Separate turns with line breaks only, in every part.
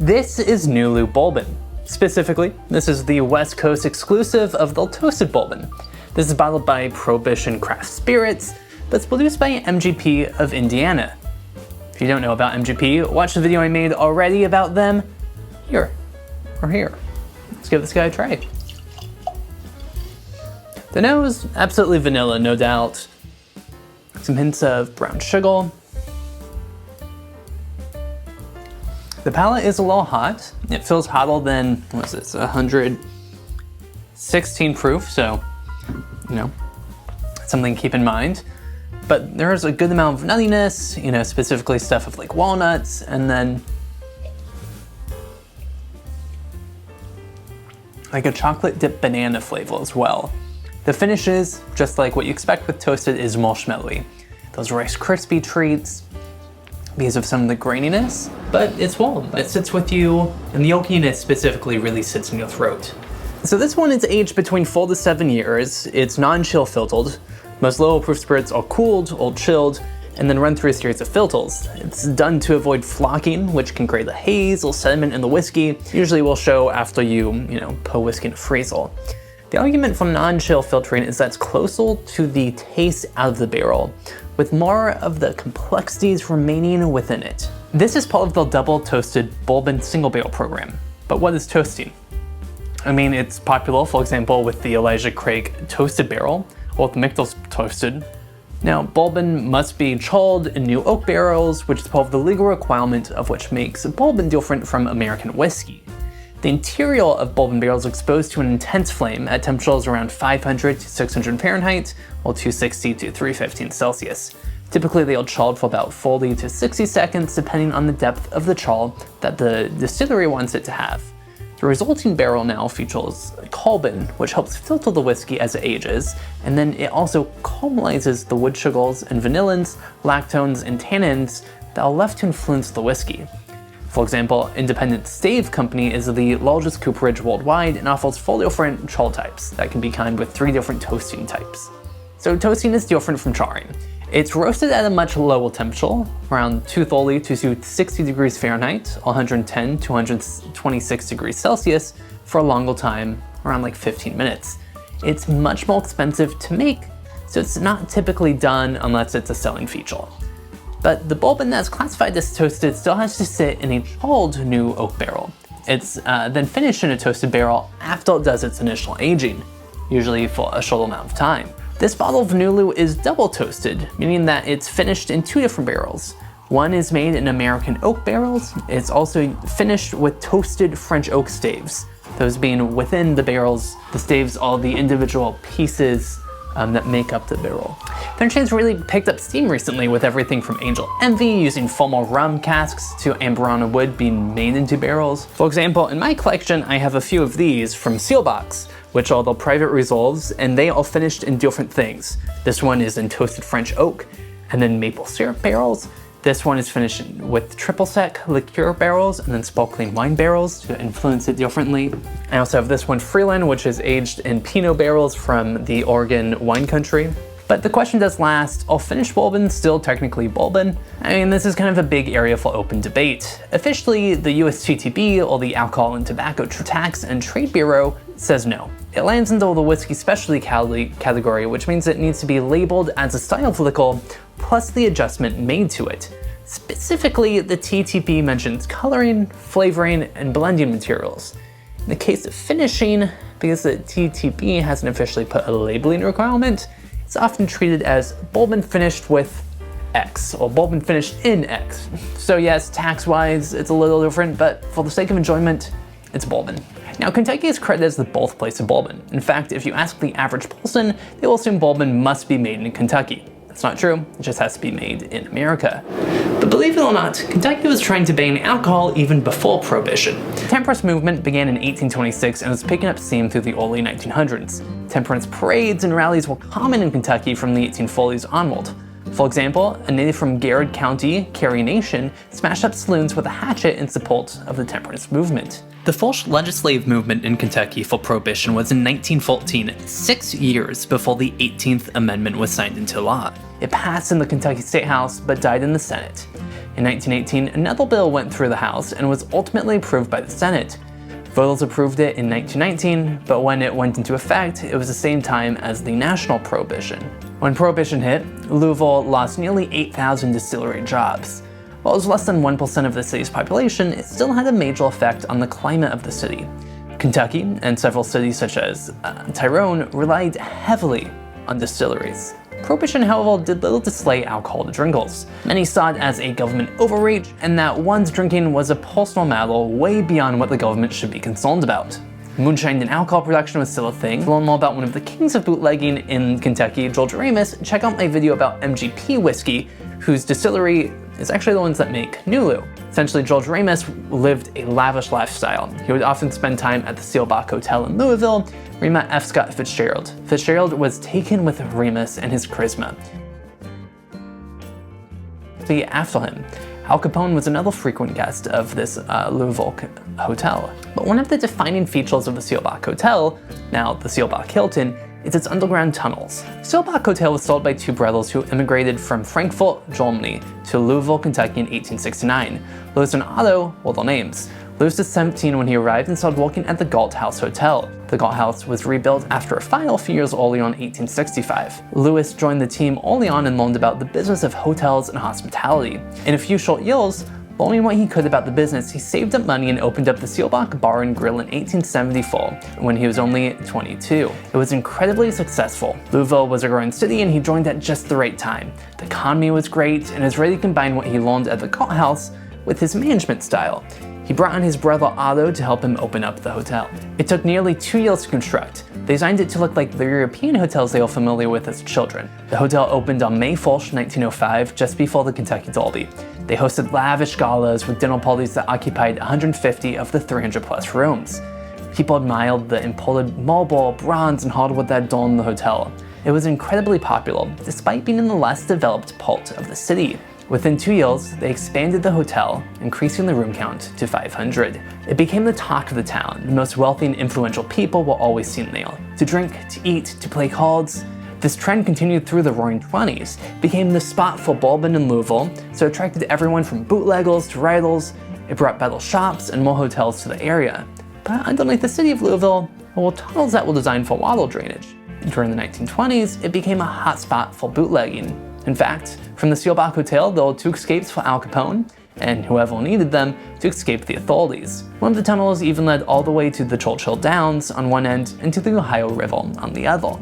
This is NULU Bourbon. Specifically, this is the West Coast exclusive of the toasted Bourbon. This is bottled by Prohibition Craft Spirits, but it's produced by MGP of Indiana. If you don't know about MGP, watch the video I made already about them here or here. Let's give this guy a try. The nose, absolutely vanilla, no doubt. Some hints of brown sugar. The palate is a little hot. It feels hotter than, what is this, 116 proof, so, you know, something to keep in mind. But there's a good amount of nuttiness, you know, specifically stuff of like walnuts, and then like a chocolate dipped banana flavor as well. The finish is, just like what you expect with toasted, is marshmallowy. Those Rice Krispie treats, because of some of the graininess, but it's warm. It sits with you, and the oakiness specifically really sits in your throat. So this one is aged between 4 to 7 years. It's non-chill filtered. Most lower proof spirits are cooled or chilled, and then run through a series of filters. It's done to avoid flocking, which can create a haze or sediment in the whiskey. Usually will show after you put whiskey in a freezer. The argument from non-chill filtering is that it's closer to the taste out of the barrel, with more of the complexities remaining within it. This is part of the double toasted Bourbon single barrel program. But what is toasting? I mean, it's popular, for example, with the Elijah Craig toasted barrel, or with Michter's toasted. Now, Bourbon must be charred in new oak barrels, which is part of the legal requirement of which makes Bourbon different from American whiskey. The interior of Bourbon barrels is exposed to an intense flame at temperatures around 500 to 600 Fahrenheit or 260 to 315 Celsius. Typically they are charred for about 40 to 60 seconds depending on the depth of the char that the distillery wants it to have. The resulting barrel now features carbon, which helps filter the whiskey as it ages, and then it also caramelizes the wood sugars and vanillins, lactones, and tannins that are left to influence the whiskey. For example, Independent Stave Company is the largest cooperage worldwide and offers 4 different char types that can be combined with 3 different toasting types. So toasting is different from charring. It's roasted at a much lower temperature, around 230 to 260 degrees Fahrenheit, 110 to 126 degrees Celsius, for a longer time, around like 15 minutes. It's much more expensive to make, so it's not typically done unless it's a selling feature. But the Bourbon that's classified as toasted still has to sit in a charred new oak barrel. It's then finished in a toasted barrel after it does its initial aging, usually for a short amount of time. This bottle of NULU is double toasted, meaning that it's finished in 2 different barrels. One is made in American oak barrels. It's also finished with toasted French oak staves. Those being within the barrels, the staves are the individual pieces that make up the barrel. Finish has really picked up steam recently with everything from Angel Envy using formal rum casks to Amberana wood being made into barrels. For example, in my collection, I have a few of these from Seelbach's, which are the private reserves, and they are finished in different things. This one is in toasted French oak and then maple syrup barrels. This one is finished with triple sec liqueur barrels and then sparkling wine barrels to influence it differently. I also have this one Freeland, which is aged in Pinot barrels from the Oregon wine country. But the question does last, are finished bourbons still technically bourbon? I mean, this is kind of a big area for open debate. Officially, the USTTB, or the Alcohol and Tobacco Tax and Trade Bureau, says no. It lands into the whiskey specialty category, which means it needs to be labeled as a style of liquor, plus the adjustment made to it. Specifically, the TTP mentions coloring, flavoring, and blending materials. In the case of finishing, because the TTP hasn't officially put a labeling requirement, it's often treated as bourbon finished with X, or bourbon finished in X. So yes, tax-wise, it's a little different, but for the sake of enjoyment, it's bourbon. Now, Kentucky is credited as the birthplace of bourbon. In fact, if you ask the average person, they will assume bourbon must be made in Kentucky. That's not true, it just has to be made in America. But believe it or not, Kentucky was trying to ban alcohol even before Prohibition. The temperance movement began in 1826 and was picking up steam through the early 1900s. Temperance parades and rallies were common in Kentucky from the 1840s onward. For example, a native from Garrett County, Carrie Nation, smashed up saloons with a hatchet in support of the temperance movement. The first legislative movement in Kentucky for Prohibition was in 1914, 6 years before the 18th Amendment was signed into law. It passed in the Kentucky State House, but died in the Senate. In 1918, another bill went through the House and was ultimately approved by the Senate. Voters approved it in 1919, but when it went into effect, it was the same time as the national prohibition. When Prohibition hit, Louisville lost nearly 8,000 distillery jobs. While it was less than 1% of the city's population, it still had a major effect on the climate of the city. Kentucky and several cities such as Tyrone relied heavily on distilleries. Prohibition, however, did little to slay alcohol to drinkers. Many saw it as a government overreach and that one's drinking was a personal matter way beyond what the government should be concerned about. Moonshine and alcohol production was still a thing. To learn more about one of the kings of bootlegging in Kentucky, George Ramus, check out my video about MGP whiskey, whose distillery is actually the ones that make NULU. Essentially, George Ramus lived a lavish lifestyle. He would often spend time at the Seelbach Hotel in Louisville, where he met F. Scott Fitzgerald. Fitzgerald was taken with Ramus and his charisma. After him, Al Capone was another frequent guest of this Louisville hotel. But one of the defining features of the Seelbach Hotel, now the Seelbach Hilton, is its underground tunnels. Seelbach Hotel was sold by two brothers who immigrated from Frankfurt, Germany to Louisville, Kentucky in 1869. Louis and Otto were their names. Louis was 17 when he arrived and started working at the Galt House Hotel. The Galt House was rebuilt after a fire a few years earlier in 1865. Louis joined the team early on and learned about the business of hotels and hospitality. In a few short years, learning what he could about the business, he saved up money and opened up the Seelbach Bar and Grill in 1874, when he was only 22. It was incredibly successful. Louisville was a growing city and he joined at just the right time. The economy was great and has really combined what he learned at the Galt House with his management style. He brought on his brother Otto to help him open up the hotel. It took nearly 2 years to construct. They designed it to look like the European hotels they were familiar with as children. The hotel opened on May 1st, 1905, just before the Kentucky Derby. They hosted lavish galas with dinner parties that occupied 150 of the 300 plus rooms. People admired the imported marble, bronze, and hardwood that adorned the hotel. It was incredibly popular, despite being in the less developed part of the city. Within 2 years, they expanded the hotel, increasing the room count to 500. It became the talk of the town. The most wealthy and influential people were always seen there. To drink, to eat, to play cards. This trend continued through the Roaring '20s, became the spot for Bourbon in Louisville, so it attracted everyone from bootleggers to writers. It brought better shops and more hotels to the area. But underneath the city of Louisville were tunnels that were designed for water drainage. During the 1920s, it became a hotspot for bootlegging. In fact, from the Seelbach Hotel, there were 2 escapes for Al Capone, and whoever needed them to escape the authorities. One of the tunnels even led all the way to the Churchill Downs on one end and to the Ohio River on the other.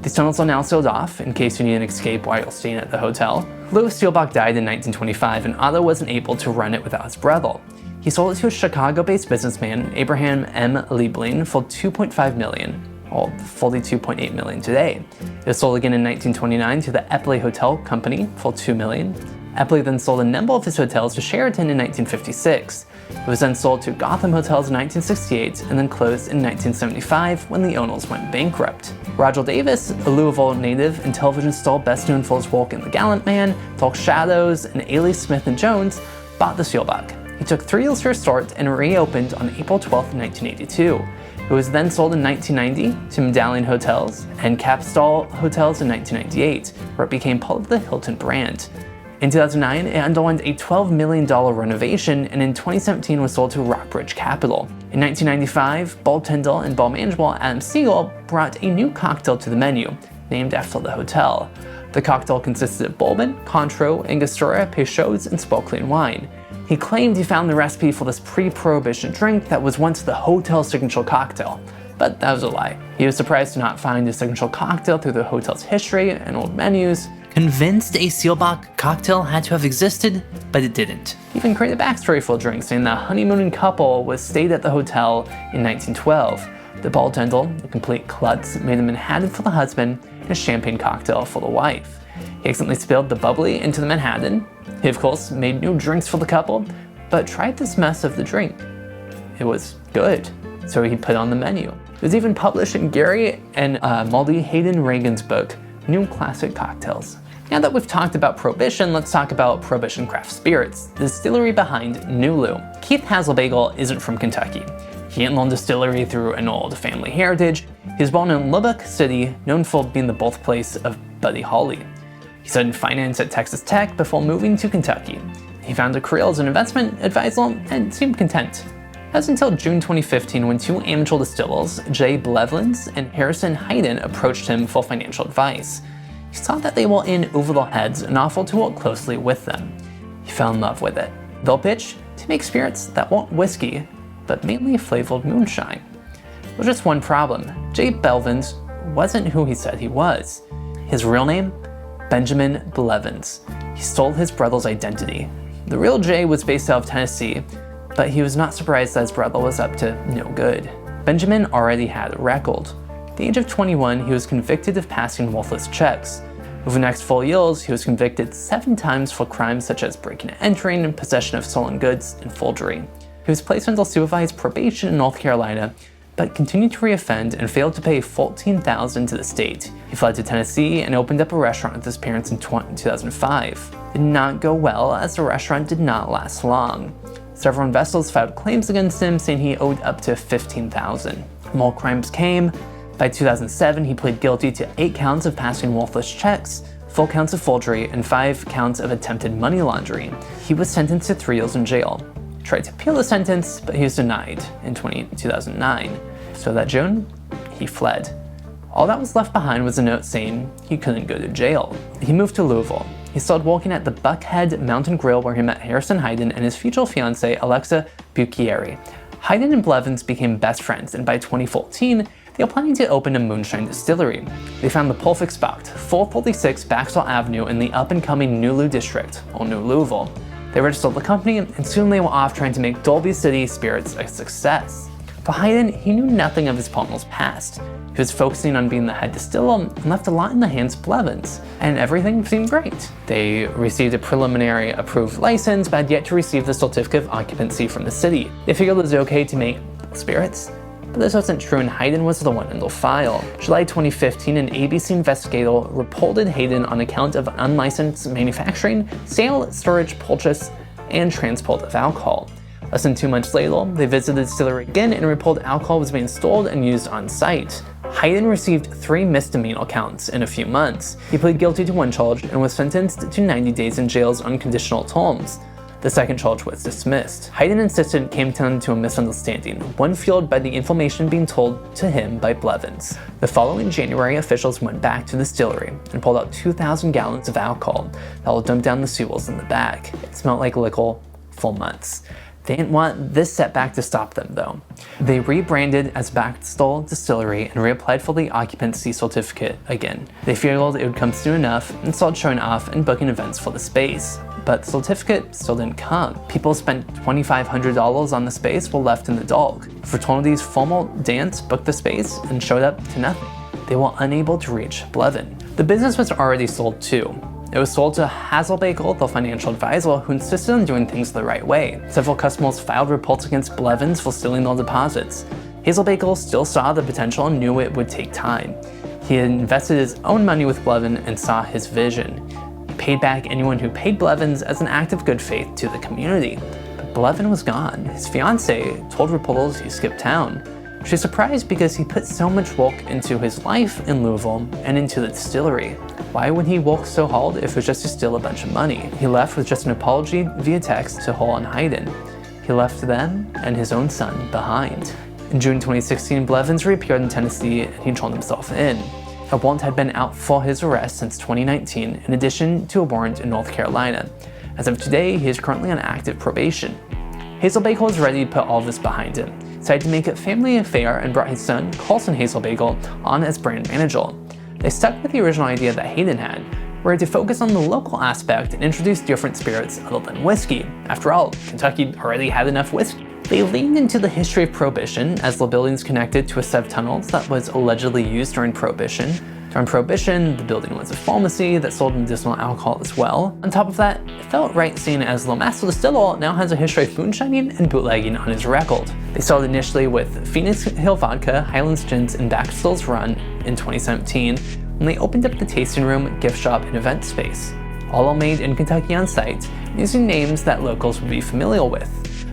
These tunnels are now sealed off in case you need an escape while you're staying at the hotel. Louis Seelbach died in 1925 and Otto wasn't able to run it without his brother. He sold it to a Chicago-based businessman, Abraham M. Liebling, for $2.5 million. Or $42.8 million today. It was sold again in 1929 to the Epley Hotel Company for $2 million. Epley then sold a number of his hotels to Sheraton in 1956. It was then sold to Gotham Hotels in 1968 and then closed in 1975 when the owners went bankrupt. Roger Davis, a Louisville native and television star best known for his work in The Gallant Man, Dark Shadows, and Ailey Smith and Jones, bought the Seelbach. He took 3 years to restart and reopened on April 12, 1982. It was then sold in 1990 to Medallion Hotels and Capstall Hotels in 1998, where it became part of the Hilton brand. In 2009, it underwent a $12 million renovation and in 2017 was sold to Rockbridge Capital. In 1995, bartender and bar manager Adam Siegel brought a new cocktail to the menu, named after the hotel. The cocktail consisted of bourbon, Cointreau, Angostura, Peychaud's, and sparkling wine. He claimed he found the recipe for this pre-prohibition drink that was once the hotel's signature cocktail, but that was a lie. He was surprised to not find his signature cocktail through the hotel's history and old menus. Convinced a Seelbach cocktail had to have existed, but it didn't. He even created a backstory for the drink, saying that a honeymooning couple was stayed at the hotel in 1912. The bartender, a complete klutz, made a Manhattan for the husband and a champagne cocktail for the wife. He accidentally spilled the bubbly into the Manhattan. He, of course, made new drinks for the couple, but tried this mess of the drink. It was good, so he put it on the menu. It was even published in Gary and Moldy Hayden Reagan's book, New Classic Cocktails. Now that we've talked about Prohibition, let's talk about Prohibition Craft Spirits, the distillery behind NULU. Keith Hasselbagel isn't from Kentucky. He didn't learn distillery through an old family heritage. He was born in Lubbock City, known for being the birthplace of Buddy Holly. He studied finance at Texas Tech before moving to Kentucky. He He found a career as an investment advisor and seemed content. That was until June 2015 when two amateur distillers, Jay Blevins and Harrison Hayden, approached him for financial advice. He saw that they were in over their heads and offered to work closely with them. He fell in love with it. Their pitch? To make spirits that weren't whiskey, but mainly flavored moonshine. There was just one problem. Jay Blevins wasn't who he said he was. His real name? Benjamin Blevins. He stole his brother's identity. The real Jay was based out of Tennessee, but he was not surprised that his brother was up to no good. Benjamin already had a record. At the age of 21, he was convicted of passing worthless checks. Over the next 4 years, he was convicted 7 times for crimes such as breaking and entering, possession of stolen goods, and forgery. He was placed under supervised probation in North Carolina, but continued to reoffend and failed to pay $14,000 to the state. He fled to Tennessee and opened up a restaurant with his parents in 2005. It did not go well, as the restaurant did not last long. Several investors filed claims against him, saying he owed up to $15,000. More crimes came. By 2007, he pleaded guilty to 8 counts of passing worthless checks, 4 counts of forgery, and 5 counts of attempted money laundering. He was sentenced to 3 years in jail. He tried to appeal the sentence, but he was denied in 2009. So that June, he fled. All that was left behind was a note saying he couldn't go to jail. He moved to Louisville. He started working at the Buckhead Mountain Grill, where he met Harrison Hayden and his future fiancée, Alexa Bucchieri. Hayden and Blevins became best friends, and by 2014, they were planning to open a moonshine distillery. They found the perfect spot, 446 Baxter Avenue in the up-and-coming NULU district, or New Louisville. They registered the company, and soon they were off trying to make Dolby City Spirits a success. For Hayden, he knew nothing of his partner's past. He was focusing on being the head distiller and left a lot in the hands of Blevins, and everything seemed great. They received a preliminary approved license, but had yet to receive the certificate of occupancy from the city. They figured it was okay to make spirits, but this wasn't true, and Hayden was the one in the file. July 2015, an ABC investigator reported Hayden on account of unlicensed manufacturing, sale, storage, purchase, and transport of alcohol. Less than 2 months later, they visited the distillery again and reported alcohol was being stored and used on site. Hayden received 3 misdemeanor counts in a few months. He pleaded guilty to 1 charge and was sentenced to 90 days in jail's unconditional terms. The second charge was dismissed. Hayden insisted it came down to a misunderstanding, one fueled by the information being told to him by Blevins. The following January, officials went back to the distillery and pulled out 2,000 gallons of alcohol that were dumped down the sewers in the back. It smelled like liquor for months. They didn't want this setback to stop them, though. They rebranded as Baxter Distillery and reapplied for the occupancy certificate again. They figured it would come soon enough and started showing off and booking events for the space. But the certificate still didn't come. People spent $2,500 on the space were left in the dark. Fraternity's formal dance booked the space and showed up to nothing. They were unable to reach Blevin. The business was already sold too. It was sold to Hasselbaker, the financial advisor, who insisted on doing things the right way. Several customers filed reports against Blevins for stealing their deposits. Hasselbaker still saw the potential and knew it would take time. He had invested his own money with Blevin and saw his vision. He paid back anyone who paid Blevins as an act of good faith to the community. But Blevin was gone. His fiancée told reporters he skipped town. She was surprised because he put so much work into his life in Louisville and into the distillery. Why would he work so hard if it was just to steal a bunch of money? He left with just an apology via text to Hall and Hayden. He left them and his own son behind. In June 2016, Blevins reappeared in Tennessee and he turned himself in. A warrant had been out for his arrest since 2019, in addition to a warrant in North Carolina. As of today, he is currently on active probation. Hasselbaker was ready to put all this behind him. He decided to make it a family affair and brought his son, Carlson Hasselbaker, on as brand manager. They stuck with the original idea that Hayden had, where to focus on the local aspect and introduce different spirits other than whiskey. After all, Kentucky already had enough whiskey. They leaned into the history of Prohibition, as the building's connected to a set of tunnels that was allegedly used during Prohibition. During Prohibition, the building was a pharmacy that sold medicinal alcohol as well. On top of that, it felt right seeing as the master distiller now has a history of moonshining and bootlegging on his record. They started initially with Phoenix Hill Vodka, Highlands Gins, and Baxter's Run in 2017, when they opened up the tasting room, gift shop, and event space. All are made in Kentucky on site, using names that locals would be familiar with.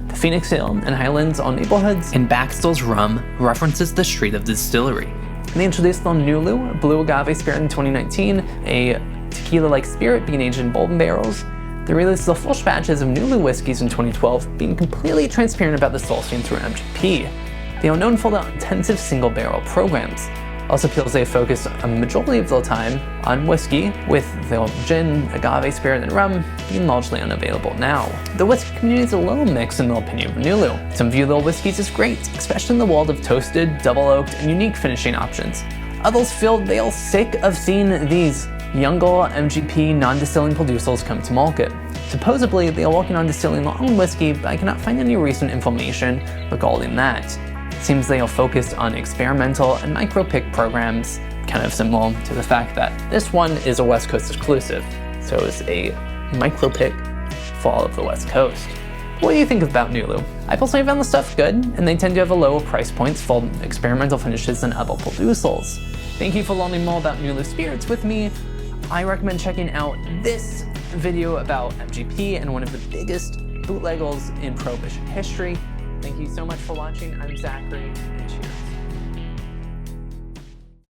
The Phoenix Hill and Highlands are neighborhoods, and Baxter's Rum references the street of the distillery. They introduced the NULU Blue Agave Spirit in 2019, a tequila-like spirit being aged in bourbon barrels. They released the full batches of NULU whiskeys in 2012, being completely transparent about the sourcing through MGP. They are known for their intensive single barrel programs. Also feels they focus a majority of their time on whiskey, with their gin, agave spirit, and rum being largely unavailable now. The whiskey community is a little mixed in their opinion of NULU. Some view their whiskeys as great, especially in the world of toasted, double-oaked, and unique finishing options. Others feel they are sick of seeing these younger MGP non-distilling producers come to market. Supposedly, they are working on distilling their own whiskey, but I cannot find any recent information regarding that. It seems they are focused on experimental and micro-pick programs, kind of similar to the fact that this one is a West Coast exclusive, so it's a micro-pick for all of the West Coast. What do you think about NULU? I personally found the stuff good, and they tend to have a lower price points for experimental finishes than other producers. Thank you for learning more about NULU spirits with me. I recommend checking out this video about MGP and one of the biggest bootleggers in Prohibition history. Thank you so much for watching. I'm Zachary, and cheers.